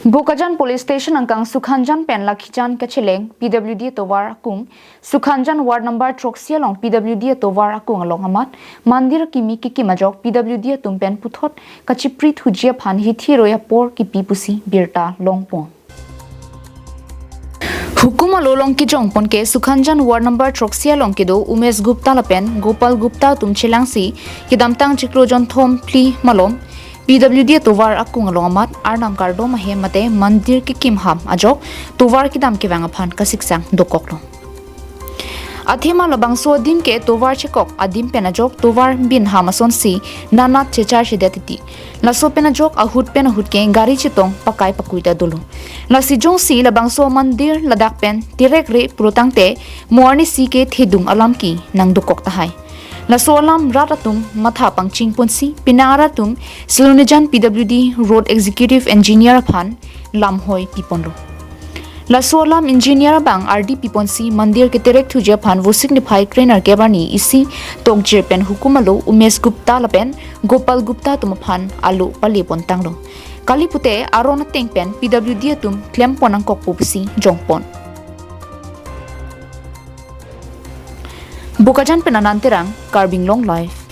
Bukajan Police Station angkang Sukhanjan pen lakhijan kacheleng PWD Tovar akung Sukhanjan Ward number Troxia long PWD Tovar akung along amat Mandir kimi kiki majok PWD tumpen puthot kachiprit hujia phan hithi roya por ki pipusi birta longpon Hokum aloh long ki jongpon ke Sukhanjan Ward number Troxia long ke do Umesh Gupta lapen Gopal Gupta tumchelangsi kidamtang chikrojon thom pli malom PWD Tovar akung along amat arnam kardo mahe mate Mandir kekim ham ajok Tovar kidam ke wang aphan kasiksang dokok lo Athema labangso dim ke Tovar chekok adim penajok Tovar bin hamason si nanat chechar shedetiti laso penajok ahut ke gari chitong pakai pakuita dulu lasi jong si labangso Mandir ladak pen direk re prutangte morni si ke thidung alam ki nang dokok tahai Laso alam ratatung matha pangching punsi pinaratung Silunijan PWD Road Executive Engineer aphan lamhoi piponlo Laso alam engineer bang RD piponsi Mandir kacheterekji aphan wo signify trainer kebani isi tokjer pen hukumalo Umesh Gupta lapen Gopal Gupta tumaphan aloh palipon tanglo kalipute arona tengpen PWD tum klem ponang kokpusi jongpon Bukajan penanantirang Carbing Long Life